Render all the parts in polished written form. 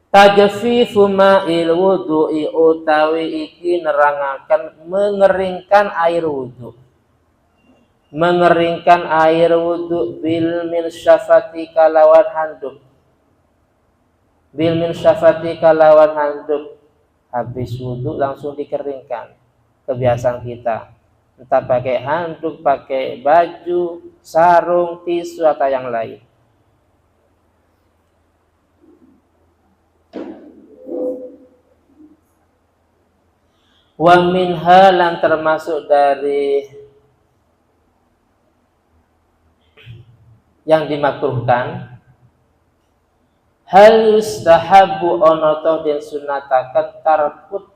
Tajfifu ma'il wudu'i utawi iki nerangaken mengeringkan air wudu. Mengeringkan air wudu bil minsyafati kalawan handuk. Bil minsyafati kalawan handuk. Habis wudu langsung dikeringkan. Kebiasaan kita. Entah pakai handuk, pakai baju, sarung, tisu atau yang lain. Wa minha lan termasuk dari yang dimakruhkan hal yustahabu onoto den sunatakan tarkut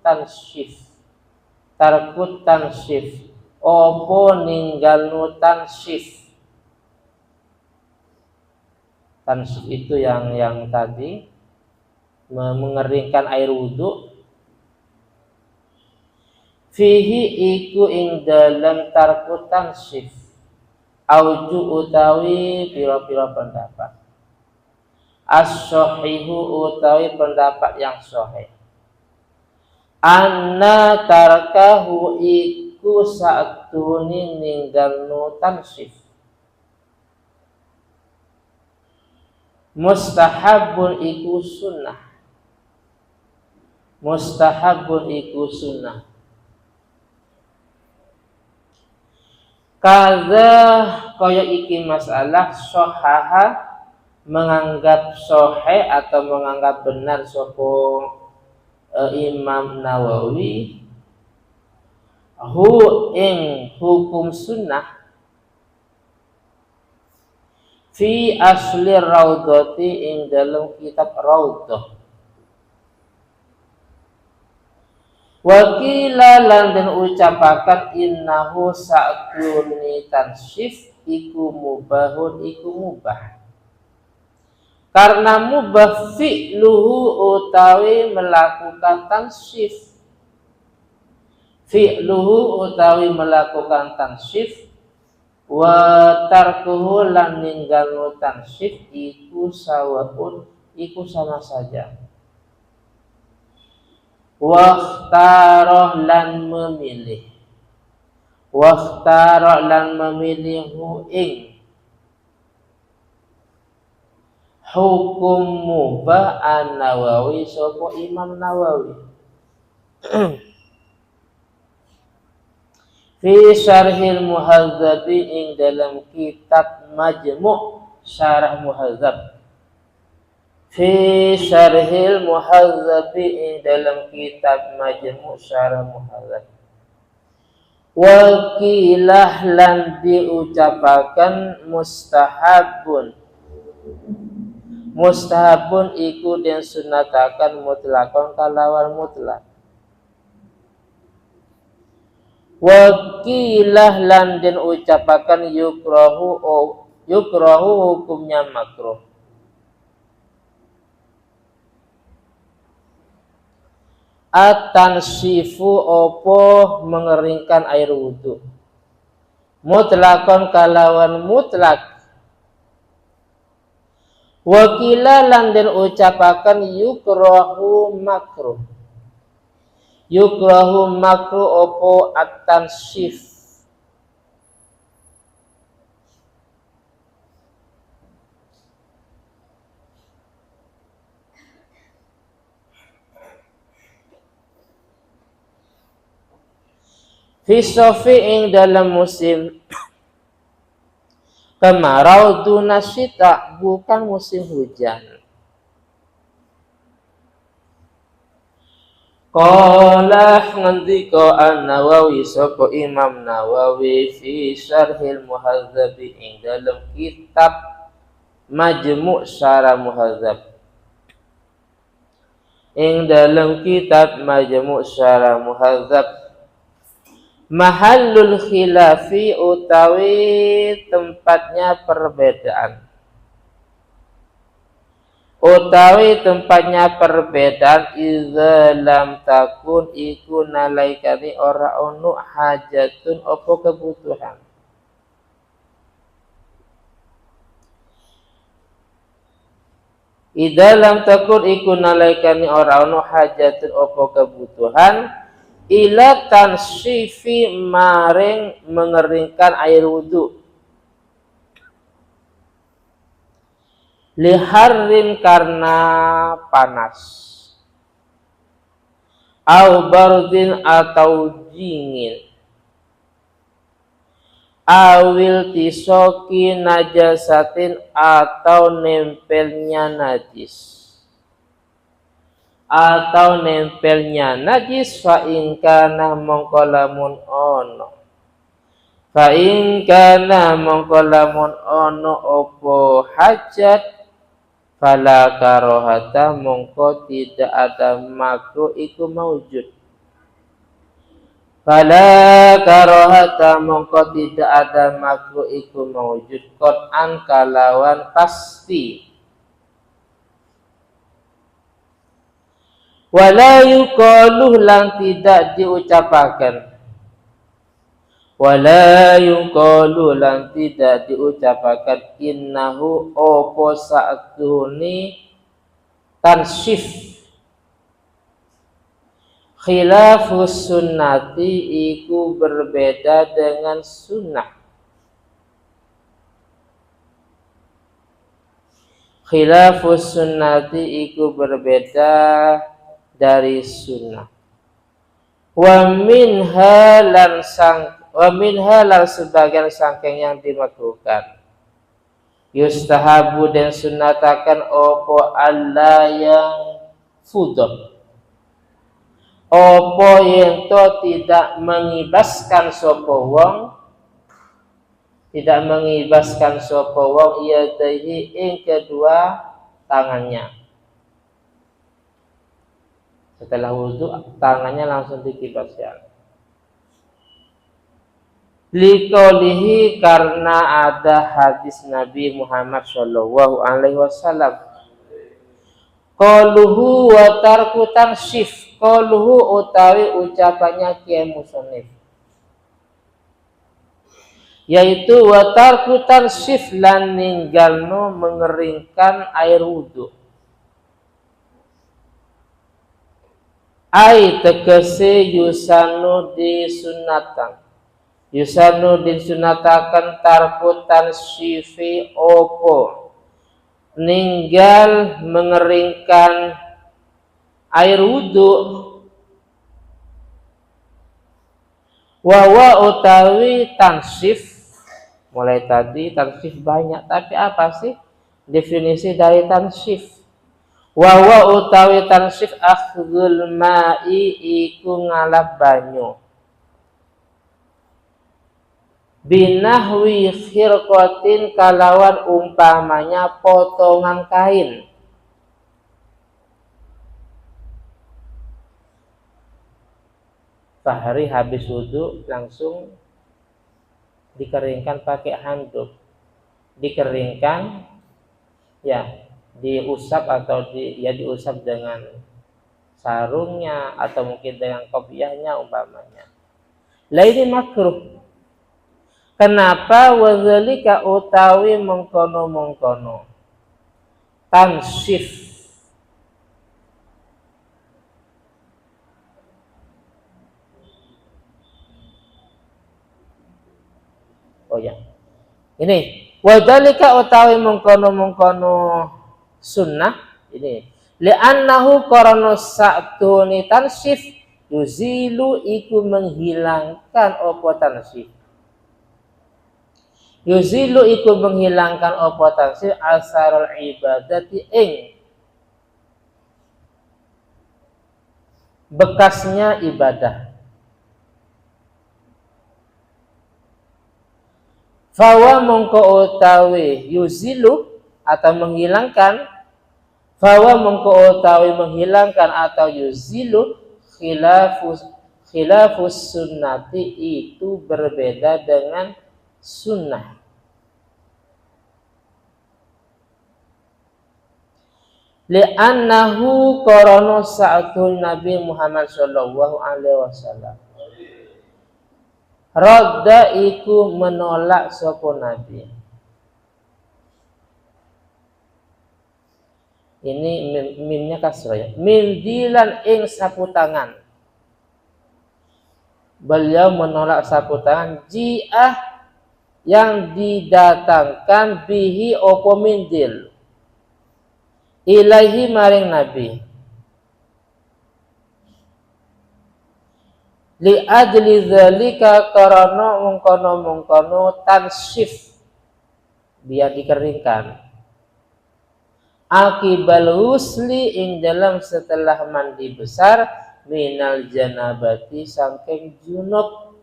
tansif opo ninggal nu tansif itu yang tadi mengeringkan air wudu. Fihi iku ing dalam tarku tansif auju utawi pira-pira pendapat. As-sahihu utawi pendapat yang sahih. Anna tarkahu iku saatuni ninggal nu tansif. Mustahabun iku sunnah. Mustahabun iku sunnah. Kaza kaya iki masalah sohaha menganggap sohe atau menganggap benar sopo Imam Nawawi hu ing hukum sunnah fi asli raudhati ing dalam kitab Raudhah. Wakila lan den ucapakan innahu sa'duni tansif iku mubahun iku mubah. Karena mubah fi'luhu utawi melakukan tansif. Fi'luhu utawi melakukan tansif wa tarkuhu lan ninggal tansif iku sawabun iku sama saja. Wakhtaroh lan memilih. Wakhtaroh lan memilih ing hukum mubah an-Nawawi sapa Imam Nawawi. Fi syarhil muhadzabi ing dalam kitab Majmu' Syarah Muhadzab. Fi syarhil muhadzabi ing dalam kitab Majmu' Syarah Muhadzab. Wakilah lan diucapakan mustahabun. Mustahabun iku den sunatakan mutlakon kalawan mutlak. Wakilah lan den ucapakan yukrahu hukumnya makruh. At-tansifu opo mengeringkan air wudu. Mutlakon kalawan mutlak. Wakila lan den ucapakan yukrahu makruh. Yukrahu makruh opo at-tansif. Fisofi ing dalam musim kemarau dunasita bukan musim hujan. Qala ngendika An-Nawawi sapa Imam Nawawi fi Syarhil Muhadzabi ing dalam kitab Majmu' Syarah Muhadzab. Ing dalam kitab Majmu' Syarah Muhadzab mahallul khilafi utawi tempatnya perbedaan. Utawi tempatnya perbedaan idza lam takun iku nalaikani ora ono hajatun opo kebutuhan. Idza lam takun iku nalaikani ora ono hajatun apa kebutuhan ila tansyifi maring mengeringkan air wudu liharrin karena panas au bardin atau dingin awil tisoki najasatin atau nempelnya najis fa in kana mongko lamun ono opo hajat fala karohata mongko tidak ada makruh iku maujud. Fala karohata mongko tidak ada makruh iku maujud qat'an kalawan pasti. Wala yuqalu lan tidak diucapaken. Wala yuqalu lan tidak diucapaken innahu opo sa'duni tansyif khilafus sunnati iku berbeda dengan sunnah. Khilafus sunnati iku berbeda dari sunnah. Wa minha lan sebagian sangking yang dimakruhkan. Yustahabu dan sunnatakan opo alla yang fudud. Opo yento tidak mengibaskan sopo wong yadaihi ing kedua tangannya. Setelah wudu tangannya langsung dikibaskan. Liqaulihi karena ada hadis Nabi Muhammad sallallahu alaihi wasallam. Qauluhu wa tarku tansyif. Qauluhu utawi ucapannya Kiai Musannif. Yaitu wa tarku tansyif lan ninggalno mengeringkan air wudu. Ai tegese yusanu disunatakan tarku tansyifi opo ninggal mengeringkan air wudu wa utawi tansyif. Mulai tadi tansyif banyak, tapi apa sih definisi dari tansyif? Wa utawi tansyif akhdhul ma'i iku ngalap banyu binahwi khirqatin kalawan umpamanya potongan kain. Fahri habis wudu langsung dikeringkan pakai handuk. Dikeringkan ya, diusap atau diusap dengan sarungnya atau mungkin dengan kopiahnya umpamanya. Lah ini makruh. Kenapa? Wadzalika utawi mengkono tansyif ini wadzalika utawi mengkono sunnah ini li'annahu qarana sa'tuni tansyif yuzilu iku menghilangkan apa tansyif. Yuzilu iku menghilangkan apa tansyif asarul ibadati ing bekasnya ibadah. Fawa mongko utawi yuzilu atau menghilangkan, fawa mongko utawi menghilangkan atau yuzilu khilafus sunnati itu berbeda dengan sunnah. Li'annahu qarana sa'atul Nabi Muhammad sallallahu alaihi wasallam. Radda iku menolak sapa Nabi. Ini mimnya kasroh ya. Mindilan ing sapu tangan. Beliau menolak sapu tangan ji'ah yang didatangkan bihi opo mindil ilaihi maring nabi li ajli dzalika karana mungkono tansif biar dikeringkan akibal husli ing dalam setelah mandi besar minal janabati saking junub.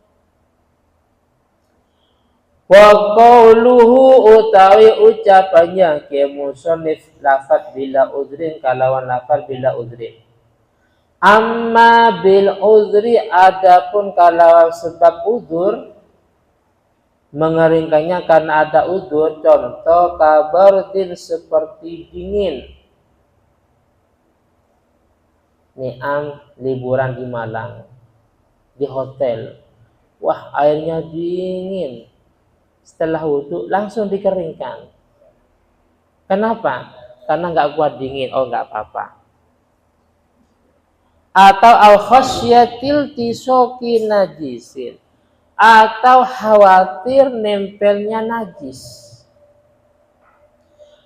Wa qauluhu utawi ucapannya ke musannif lafaz bila udrin kalawan lafaz bila udrin. Amma bil udri adapun kalawan sebab udzur mengeringkannya karena ada udzur, contoh kabardin seperti dingin. Ni'am liburan di Malang di hotel. Wah, airnya dingin. Setelah wudhu langsung dikeringkan. Kenapa? Karena nggak kuat dingin. Oh, nggak apa-apa. Atau al khasyatil tisoki najisin. Atau khawatir nempelnya najis.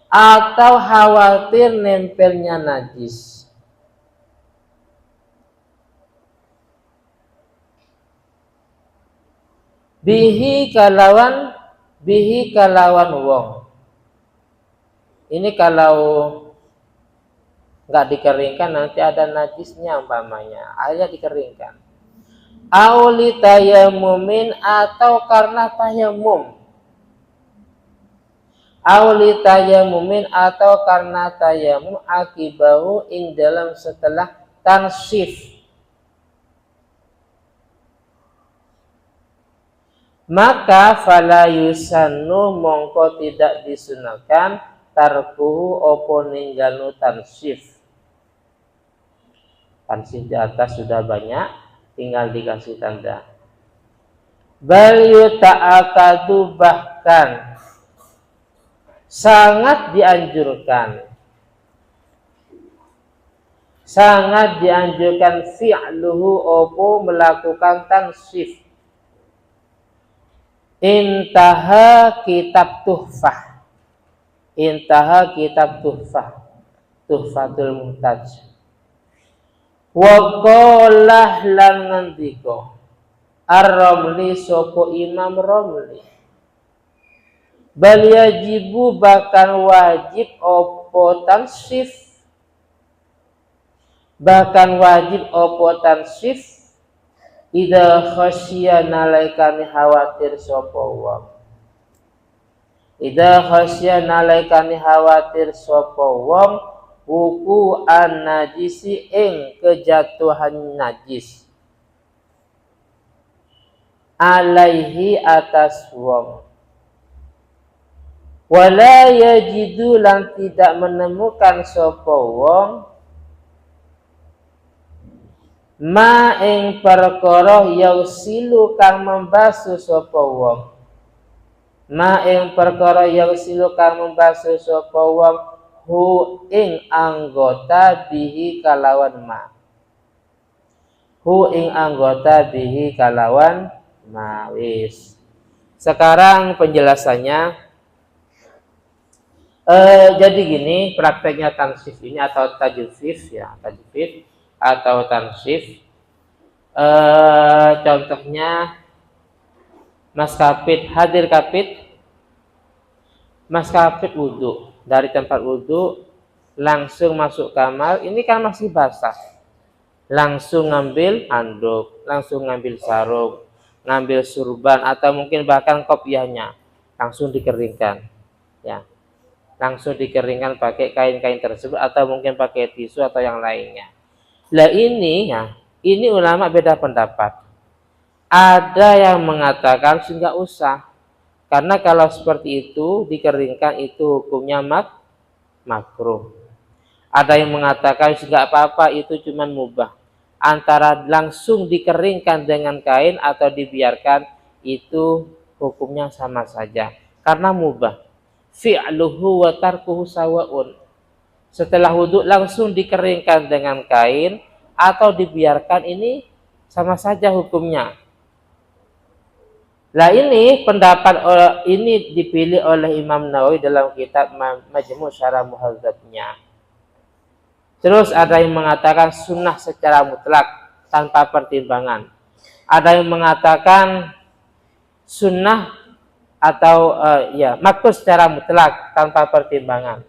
Atau khawatir nempelnya najis. Bihi kalawan wong. Ini kalau nggak dikeringkan nanti ada najisnya umpamanya. Airnya dikeringkan. Auli tayamumin atau karena tayamum. Auli tayamumin atau karena tayamum akibahu ing dalam setelah tansif. Maka fala yusannu mongko tidak disunahkan tarkuhu opo ninggalnu tansif. Tansif di atas sudah banyak, tinggal dikasih tanda. Bal yuta'akadu bahkan sangat dianjurkan. Sangat dianjurkan fi'luhu opo melakukan tansif. Intaha kitab tuhfah. Intaha kitab tuhfah. Tuhfatul Muhtaj. Wa qalah lan ngendika Ar-Ramli sapa Imam Ramli. Bal yajibu bahkan wajib opo tansif. Bahkan wajib opo tansif ida khasya nalaikani khawatir sapa wong. Ida khasya nalaikani khawatir sapa wong wuku an najisi ing kejatuhan najis. Alaihi atas wong. Wala yajidu lan tidak menemukan sapa wong ma ing perkara yausilu kang membasuh sapa wong. Ma ing perkara yausilu kang membasuh sapa wong hu ing anggota bihi kalawan ma. Hu ing anggota bihi kalawan ma. Wis. Sekarang penjelasannya jadi gini prakteknya tansif ini atau tajfif ya, tajfif atau tansif. Contohnya Mas Kapit hadir Kapit, Mas Kapit wudhu dari tempat wudhu langsung masuk kamar. Ini kan masih basah, langsung ngambil handuk, langsung ngambil sarung, ngambil surban atau mungkin bahkan kopiahnya langsung dikeringkan ya, langsung dikeringkan pakai kain-kain tersebut atau mungkin pakai tisu atau yang lainnya. Lah ini ya, ini ulama beda pendapat. Ada yang mengatakan enggak usah. Karena kalau seperti itu dikeringkan itu hukumnya makruh. Ada yang mengatakan enggak apa-apa, itu cuma mubah. Antara langsung dikeringkan dengan kain atau dibiarkan itu hukumnya sama saja. Karena mubah. Fi'luhu wa tarkuhu sawaun. Setelah wudhu langsung dikeringkan dengan kain atau dibiarkan, ini sama saja hukumnya. Nah ini pendapat ini dipilih oleh Imam Nawawi dalam kitab Majmu' Syarah Muhadzabnya. Terus ada yang mengatakan sunnah secara mutlak tanpa pertimbangan. Ada yang mengatakan sunnah atau makruh secara mutlak tanpa pertimbangan.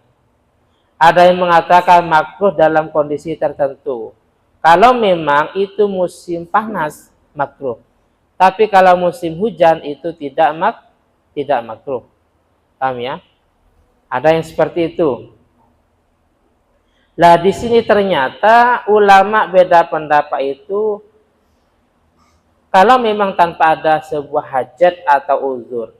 Ada yang mengatakan makruh dalam kondisi tertentu. Kalau memang itu musim panas, makruh. Tapi kalau musim hujan itu tidak makruh. Paham ya? Ada yang seperti itu. Lah di sini ternyata ulama beda pendapat itu kalau memang tanpa ada sebuah hajat atau uzur.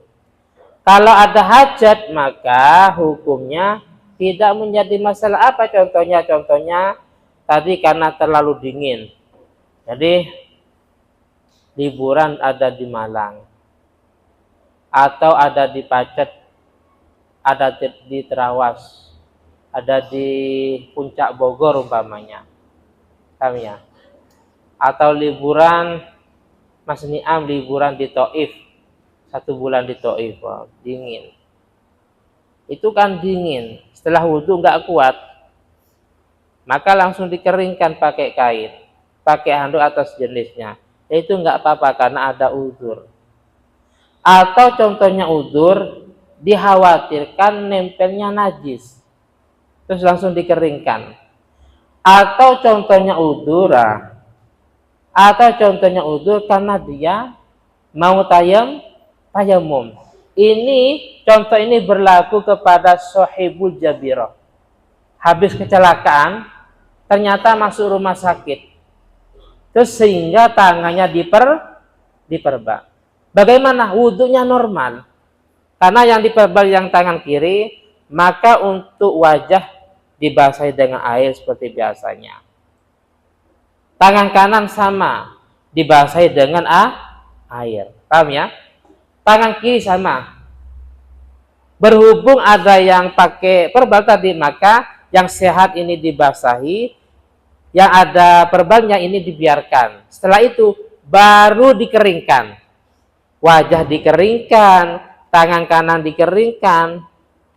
Kalau ada hajat maka hukumnya tidak menjadi masalah. Apa contohnya? Contohnya tadi karena terlalu dingin. Jadi liburan ada di Malang atau ada di Pacet, ada di Terawas, ada di Puncak Bogor umpamanya, kami ya. Atau liburan Mas Niam liburan di Taif, 1 bulan di Taif, wow, dingin. Itu kan dingin. Setelah wudhu nggak kuat, maka langsung dikeringkan pakai kain, pakai handuk atau sejenisnya. Itu nggak apa-apa karena ada uzur. Atau contohnya uzur dikhawatirkan nempelnya najis, terus langsung dikeringkan. Atau contohnya uzur karena dia mau tayamum. Ini contoh ini berlaku kepada Sohibul Jabirah. Habis kecelakaan ternyata masuk rumah sakit. Terus sehingga tangannya diperban. Bagaimana? Wudhunya normal. Karena yang diperban yang tangan kiri, maka untuk wajah dibasahi dengan air seperti biasanya. Tangan kanan sama, dibasahi dengan air. Paham ya? Tangan kiri sama. Berhubung ada yang pakai perban tadi, maka yang sehat ini dibasahi, yang ada perbannya ini dibiarkan. Setelah itu baru dikeringkan. Wajah dikeringkan, tangan kanan dikeringkan,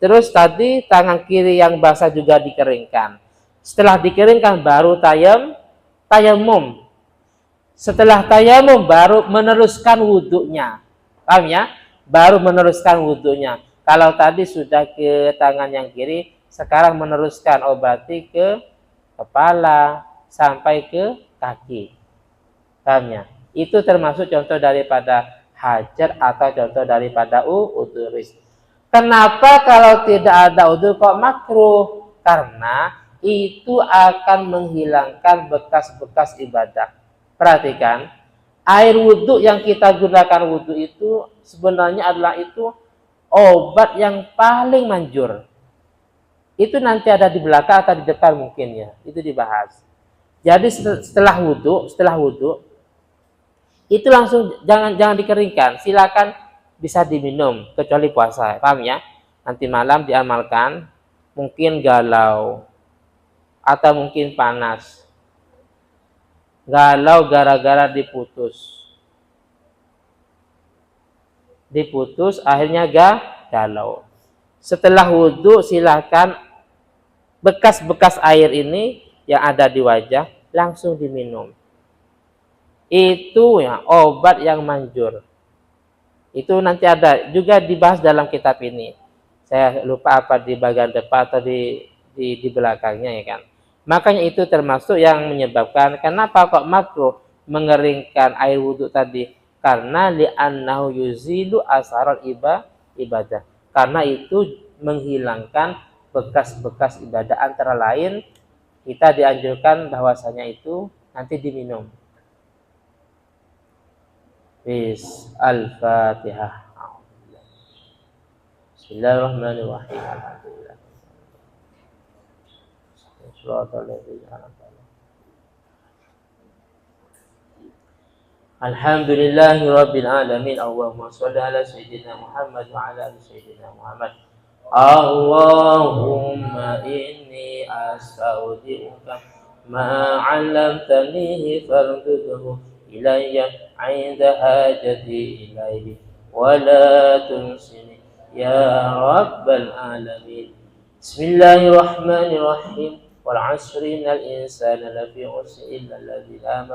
terus tadi tangan kiri yang basah juga dikeringkan. Setelah dikeringkan baru tayamum. Setelah tayamum baru meneruskan wudhunya. Paham ya? Baru meneruskan wudhunya. Kalau tadi sudah ke tangan yang kiri, sekarang meneruskan obati ke kepala sampai ke kaki. Paham ya? Itu termasuk contoh daripada hajat atau contoh daripada udhuris. Kenapa kalau tidak ada udhur kok makruh? Karena itu akan menghilangkan bekas-bekas ibadah. Perhatikan, air wudhu yang kita gunakan wudhu itu sebenarnya adalah itu obat yang paling manjur. Itu nanti ada di belakang atau di depan mungkin ya, itu dibahas. Jadi setelah wudhu itu langsung jangan dikeringkan, silakan bisa diminum kecuali puasa, paham ya? Nanti malam diamalkan, mungkin galau atau mungkin panas. Galau gara-gara diputus akhirnya galau. Setelah wudhu silakan bekas-bekas air ini yang ada di wajah langsung diminum. Itu ya obat yang manjur. Itu nanti ada juga dibahas dalam kitab ini. Saya lupa apa di bagian depan atau di belakangnya ya kan. Makanya itu termasuk yang menyebabkan kenapa kok makruh mengeringkan air wudhu tadi, karena li'annahu yuzilu asaral ibadah. Karena itu menghilangkan bekas-bekas ibadah, antara lain kita dianjurkan bahwasanya itu nanti diminum. Al-Fatihah. Bismillahirrahmanirrahim. Alhamdulillah. Alhamdulillahirabbil alamin. Allahumma shalli ala sayyidina Muhammad wa ala ali sayyidina Muhammad. Allahumma inni astaudiuka ma 'allamtanihi fardudhu ilayya 'inda hajati ilaihi wa la tunsini ya rabbal alamin. Bismillahirrahmanirrahim. Wal 'asri innal insana lafi khusr illa alladzina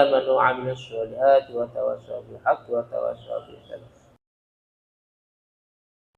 amanu wa 'amilus solihati wa tawassaw bil haqqi wa tawassaw bis sabr.